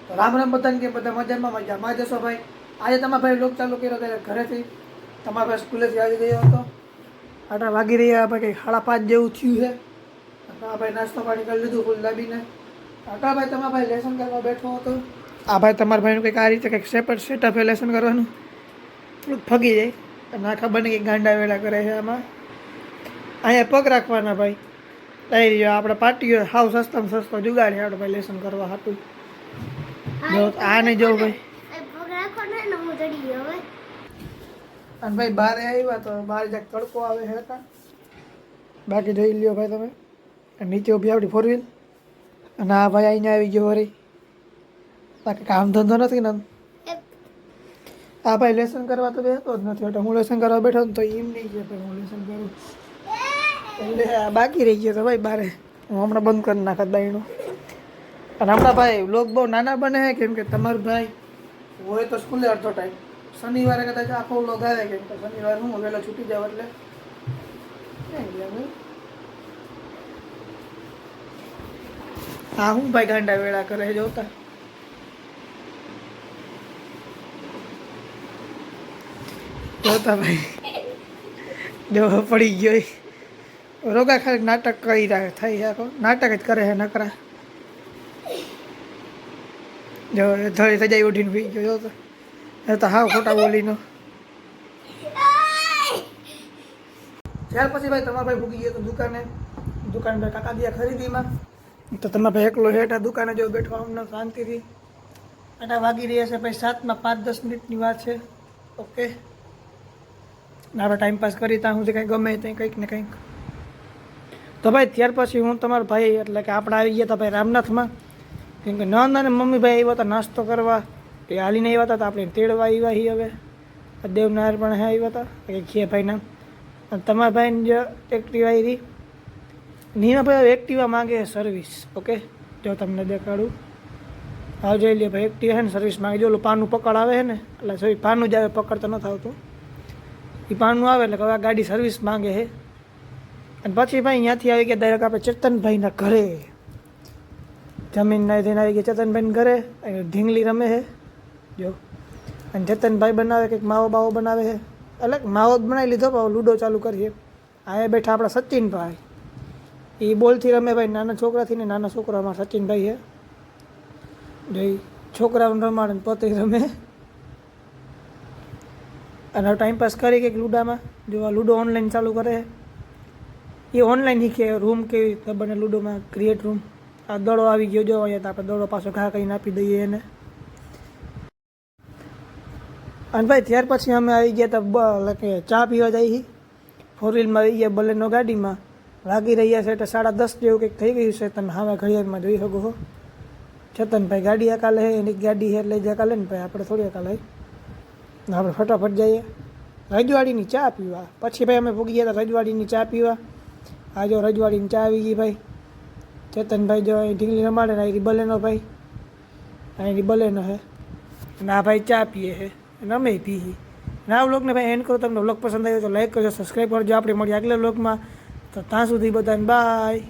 તો રામ રામ બધાને, કે બધા મજામાં મજામાં જશો ભાઈ. આજે તમારા ભાઈ લોક ચાલુ કર્યો ત્યારે ઘરેથી તમારા ભાઈ સ્કૂલેથી આવી ગયો હતો. આટલા વાગી રહ્યા ભાઈ, કંઈક 5:30 જેવું થયું છે. તમારા ભાઈ નાસ્તો પાણી કરી લીધું ફૂલ દાબીને. આટલા ભાઈ તમારા ભાઈ લેસન કરવા બેઠો હતો. આ ભાઈ તમારા ભાઈનું કંઈક આ રીતે કંઈક સેટઅપ લેસન કરવાનું થોડુંક ફગી જાય અને આ ખબર નહીં કંઈક ગાંડા વેળા કરે છે. આમાં અહીંયા પગ રાખવાના ભાઈ. લઈ રહ્યો આપણે પાટીઓ હાવ સસ્તામાં સસ્તો જુગાડી આપણે ભાઈ લેસન કરવા હતું. જો આ નહીં જોવું ભાઈ. અને ભાઈ બહાર આવ્યા તો બહાર જ્યાંક તડકો આવે છે હતા. બાકી જોઈ લ્યો ભાઈ તમે, નીચે ઊભી આપણી 4 વ્હીલ. અને આ ભાઈ અહીંયા આવી ગયો વળી. બાકી કામ ધંધો નથી ને. આ ભાઈ લેસન કરવા તો બેસતો જ નથી. એટલે હું લેસન કરવા બેઠો ને તો એમ નહીં છે હું લેસન કરું. એટલે બાકી રહી ગયો તો ભાઈ બારે. હું હમણાં બંધ કરી નાખત દાઈનું. અને હમણાં ભાઈ લોક બહુ નાના બને છે, કેમ કે તમારું ભાઈ હોય તો સ્કૂલે અડધો ટાઈમ. શનિવારે કદાચ આખો લોક આવે, કેમ કે શનિવારે હું વહેલો છૂટી જાવ એટલે હા હું ભાઈ ગાંડા વેળા કરે જોતા. જોતા ભાઈ જો પડી ગયો રોગા ખાલી નાટક કરી રહ્યા થઈ આખો નાટક જ કરે છે નકરા. જો ધડી સજાઈ ઉઠીને પી ગયો જોતો. એ તો હાવ ખોટા બોલીનો. ત્યાર પછી ભાઈ તમારા ભાઈ ભૂગી ગયો તો દુકાને ભાઈ કાકા દિયા ખરીદીમાં. તો તમારા ભાઈ એકલો હેઠા દુકાને જો બેઠો અમને શાંતિથી. આટા વાગી રહ્યા છે ભાઈ 7 માં 5-10 મિનિટની વાત છે. ઓકે આપણે ટાઈમ પાસ કરી ત્યાં સુધી કંઈક ગમે ત્યાં કંઈક ને કંઈક. તો ભાઈ ત્યાર પછી હું તમારા ભાઈ એટલે કે આપણે આવી ગયા હતા ભાઈ રામનાથમાં. કેમ કે નંદ અને મમ્મી ભાઈ આવ્યા હતા નાસ્તો કરવા. એ હાલીને આવ્યા હતા તો આપણે તેડવા આવ્યા છીએ. હવે દેવનાર પણ આવ્યા હતા કે ખીએ ભાઈના. અને તમારા ભાઈને જે એક્ટિવા આવી નીના ભાઈ એક્ટિવા માંગે સર્વિસ. ઓકે જો તમને દેખાડું. હા જોઈ લે ભાઈ, એક્ટિવા છે ને સર્વિસ માંગે. જો ઓલું પાનું પકડ આવે છે ને, એટલે સોરી પાનું જ આવે, પકડ તો નથી આવતું. એ પાનું આવે એટલે હવે ગાડી સર્વિસ માંગે છે. અને પછી ભાઈ અહીંયાથી આવી ગયા ડાયરેક્ટ આપણે ચેતનભાઈના ઘરે. જમીનના થઈને આવી ગયા ચેતનભાઈના ઘરે. ઢીંગલી રમે છે જો. અને ચેતનભાઈ બનાવે કંઈક માવો બાવો બનાવે છે. એટલે માવો જ બનાવી લીધો પણ લૂડો ચાલુ કરીએ. અહીંયા બેઠા આપણા સચિનભાઈ. એ બોલથી રમે ભાઈ, નાના છોકરાથી ને નાના છોકરા અમારા સચિનભાઈ છે. જોઈ છોકરાઓને રમાડે ને પોતે રમે. અને ટાઈમપાસ કરી કંઈક લૂડામાં. જો આ લૂડો ઓનલાઈન ચાલુ કરે છે. એ ઓનલાઈન શીખે રૂમ કેવી રીતે બને લૂડોમાં, ક્રિએટ રૂમ. આ દડો આવી ગયો જો અહીંયા તો આપણે દડો પાછો ઘા કરીને આપી દઈએ એને. અને ભાઈ ત્યાર પછી અમે આવી ગયા હતા એટલે કે ચા પીવા જઈએ. 4 વ્હીલમાં આવી ગયા બલેનો ગાડીમાં. વાગી રહ્યા છે એટલે 10:30 જેવું કંઈક થઈ ગયું છે. તમે હવે ઘડિયાળમાં જોઈ શકો છો. ચેતનભાઈ ગાડી અકાલે છે, એની ગાડી છે એટલે જ અકાલે ને ભાઈ, આપણે થોડી અકાલે. આપણે ફટાફટ જઈએ રજવાડીની ચા પીવા. પછી ભાઈ અમે ભૂગી ગયા હતા રજવાડીની ચા પીવા. આ જો રજવાડીની ચા આવી ગઈ ભાઈ. ચેતનભાઈ જો અહીં ઢીંગલી રમાડે ને અહીંથી બલેનો ભાઈ, અહીંથી બલેનો છે. અને આ ભાઈ ચા પીએ છે અને અમે પીએ. અને આ વ્લોગને ભાઈ એન્ડ કરો. તમને વ્લોગ પસંદ આવ્યો તો લાઈક કરજો, સબસ્ક્રાઈબ કરજો. આપણે મળીએ આગલા વ્લોગમાં. તો ત્યાં સુધી બધાને બાય.